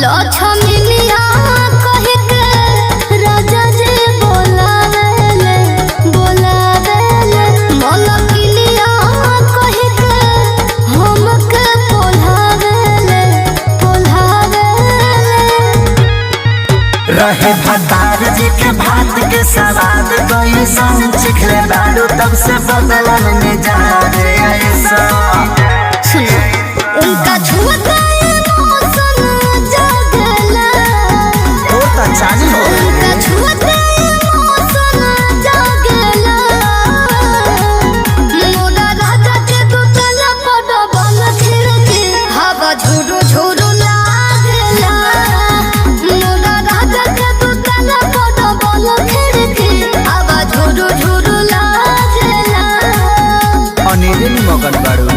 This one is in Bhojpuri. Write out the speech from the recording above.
लक्ष्मीनिया कह के राजा जी बोलावेले मलकिनिया कह के हमके बोलावेले रहे भतार जी के भात के सवाद कोई सन चिखले बालू तब से बदलन में जा रे ऐसा सुनो उनका छुआ चाली हो झूरू झूरू लागला मोरा राजा के दुतला पड़ बल खिड़की हवा झूरू झूरू लागला अनिल मगन बाड़ू।